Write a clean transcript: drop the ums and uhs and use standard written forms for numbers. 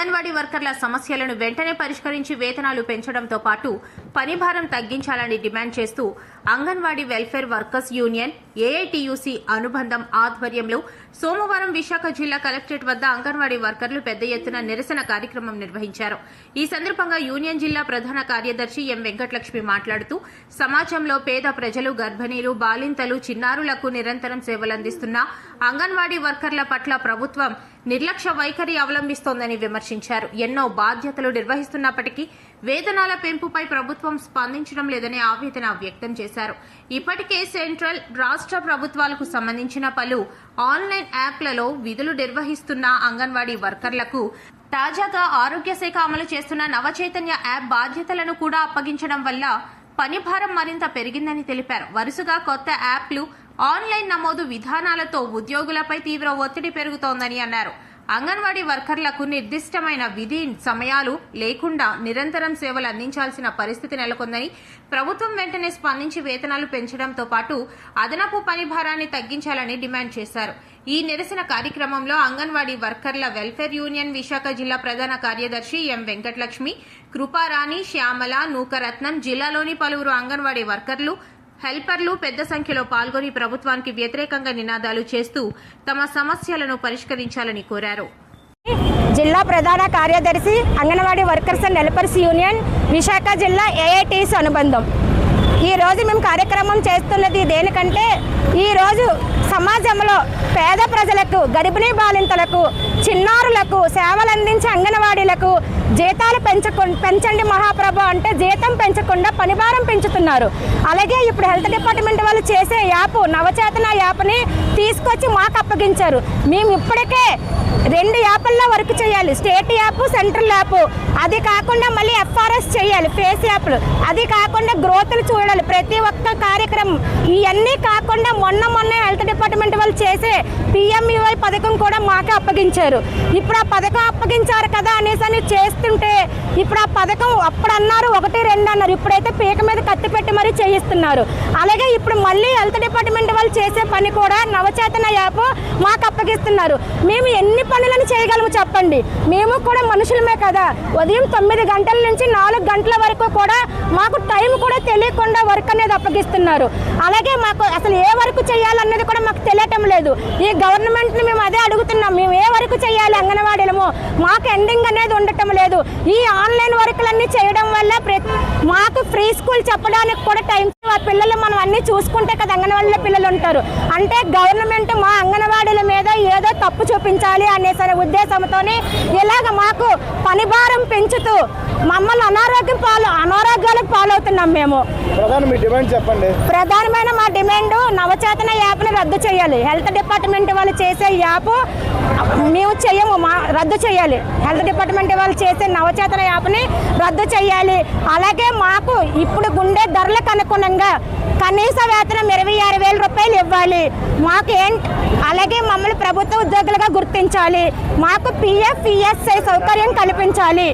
అంగన్వాడీ వర్కర్ల సమస్యలను వెంటనే పరిష్కరించి వేతనాలు పెంచడంతో పాటు పనిభారం తగ్గించాలని డిమాండ్ చేస్తూ anganwadi welfare workers union AITUC అనుబంధం ఆధ్వర్యంలో సోమవారం విశాఖ జిల్లా కలెక్టరేట్ వద్ద అంగన్వాడీ వర్కర్లు పెద్ద ఎత్తున నిరసన కార్యక్రమం నిర్వహించారు. ఈ సందర్భంగా యూనియన్ జిల్లా ప్రధాన కార్యదర్శి ఎం వెంకటలక్ష్మి మాట్లాడుతూ సమాజంలో పేద ప్రజలు, గర్భిణీలు, బాలింతలు, చిన్నారులకు నిరంతరం సేవలందిస్తున్న అంగన్వాడీ వర్కర్ల పట్ల ప్రభుత్వం నిర్లక్ష్య వైఖరి అవలంబిస్తోందని విమర్శించారు. ఎన్నో బాధ్యతలు నిర్వహిస్తున్నప్పటికీ వేతనాల పెంపుపై ప్రభుత్వం స్పందించడం లేదని ఆవేదన వ్యక్తం చేశారు. ఇప్పటికే సెంట్రల్, రాష్ట్ర ప్రభుత్వాలకు సంబంధించిన పలు ఆన్లైన్ యాప్లలో విధులు నిర్వహిస్తున్న అంగన్వాడీ వర్కర్లకు తాజాగా ఆరోగ్య శాఖ అమలు చేస్తున్న నవచైతన్య యాప్ బాధ్యతలను కూడా అప్పగించడం వల్ల పనిభారం మరింత పెరిగిందని తెలిపారు. వరుసగా కొత్త యాప్లు, ఆన్లైన్ నమోదు విధానాలతో ఉద్యోగులపై తీవ్ర ఒత్తిడి పెరుగుతోందని అన్నారు. అంగన్వాడీ వర్కర్లకు నిర్దిష్టమైన విధి సమయాలు లేకుండా నిరంతరం సేవలు అందించాల్సిన పరిస్థితి నెలకొందని, ప్రభుత్వం వెంటనే స్పందించి వేతనాలు పెంచడంతో పాటు అదనపు పని భారాన్ని తగ్గించాలని డిమాండ్ చేశారు. ఈ నిరసన కార్యక్రమంలో అంగన్వాడీ వర్కర్ల వెల్ఫేర్ యూనియన్ విశాఖ జిల్లా ప్రధాన కార్యదర్శి ఎం వెంకటలక్ష్మి, కృపారాణి, శ్యామల, నూకరత్నం, జిల్లాలోని పలువురు అంగన్వాడీ వర్కర్లు, హెల్పర్లు పెద్ద సంఖ్యలో పాల్గొని ప్రభుత్వానికి వ్యతిరేకంగా నినాదాలు చేస్తూ తమ సమస్యలను పరిష్కరించాలని కోరారు. జిల్లా ప్రధాన కార్యదర్శి anganwadi workers and helpers union Visakha జిల్లా ఏఐటిసి అనుబంధం. ఈ రోజు మేము కార్యక్రమం చేస్తున్నది దేనికంటే, ఈరోజు సమాజంలో పేద ప్రజలకు, గర్భిణీ బాలింతలకు, చిన్నారులకు సేవలు అందించే అంగన్వాడీలకు జీతాలు పెంచండి మహాప్రభు అంటే జీతం పెంచకుండా పనిభారం పెంచుతున్నారు. అలాగే ఇప్పుడు హెల్త్ డిపార్ట్మెంట్ వాళ్ళు చేసే యాప్, నవచేతన యాప్ని తీసుకొచ్చి మాకు అప్పగించారు. మేము ఇప్పటికే 2 యాప్ల్లో వర్క్ చేయాలి, స్టేట్ యాప్, సెంట్రల్ యాప్. అది కాకుండా మళ్ళీ ఎఫ్ఆర్ఎస్ చేయాలి, ఫేస్ యాప్లు. అది కాకుండా గ్రోత్లు చూడాలి, ప్రతి ఒక్క కార్యక్రమం. ఇవన్నీ కాకుండా మొన్న హెల్త్ డిపార్ట్మెంట్ వాళ్ళు చేసే పిఎంఈవై పథకం కూడా మాకే అప్పగించారు. ఇప్పుడు ఆ పథకం అప్పగించారు కదా అనేసి చేస్తుంటే ఇప్పుడు ఆ పథకం అప్పుడు అన్నారు 1, 2 అన్నారు, ఇప్పుడైతే పీక మీద కత్తి పెట్టి మరీ చేయిస్తున్నారు. అలాగే ఇప్పుడు మళ్ళీ హెల్త్ డిపార్ట్మెంట్ వాళ్ళు చేసే పని కూడా నవచేతన యాప్ మాకు అప్పగిస్తున్నారు. మేము ఎన్ని పనులను చేయగలము చెప్పండి? మేము కూడా మనుషులమే కదా. ఉదయం 9 గంటల నుంచి 4 గంటల వరకు కూడా మాకు టైం కూడా తెలియకుండా వర్క్ అనేది అప్పగిస్తున్నారు. అలాగే మాకు అసలు ఏ వర్క్ చేయాలన్నది కూడా మాకు తెలియటం లేదు. ఈ గవర్నమెంట్ని మేము అదే అడుగుతున్నాం, మేము ఏ వర్క్ చేయాలి అంగన్వాడీలము, మాకు ఎండింగ్ అనేది ఉండటం లేదు. ఈ ఆన్లైన్ వర్కులన్నీ చేయడం వల్ల మాకు ఫ్రీ స్కూల్ చెప్పడానికి కూడా టైం, ఆ పిల్లలు మనం అన్ని చూసుకుంటే కదా అంగన్వాడీల పిల్లలు ఉంటారు. అంటే గవర్నమెంట్ మా అంగన్వాడీల మీద ఏదో తప్పు చూపించాలి అనేసరి ఉద్దేశంతో ఇలాగ మాకు పనిభారం పెంచుతూ మమ్మల్ని అనారోగ్యాలకు పాలవుతున్నాం. మేము ప్రధానమైన మా డిమాండ్ నవచేతన యాప్ని రద్దు చేయాలి. హెల్త్ డిపార్ట్మెంట్ వాళ్ళు చేసే యాప్ మేము చేయము, రద్దు చేయాలి. హెల్త్ డిపార్ట్మెంట్ వాళ్ళు చేసే నవచేతన యాప్ని రద్దు చేయాలి. అలాగే మాకు ఇప్పుడు ఉండే ధరలకు అనుగుణంగా కనీస వేతనం 26,000 రూపాయలు ఇవ్వాలి. అలాగే మమ్మల్ని ప్రభుత్వ ఉద్యోగులుగా గుర్తించాలి. మాకు పిఎఫ్, ఈఎస్ఐ సౌకర్యం కల్పించాలి.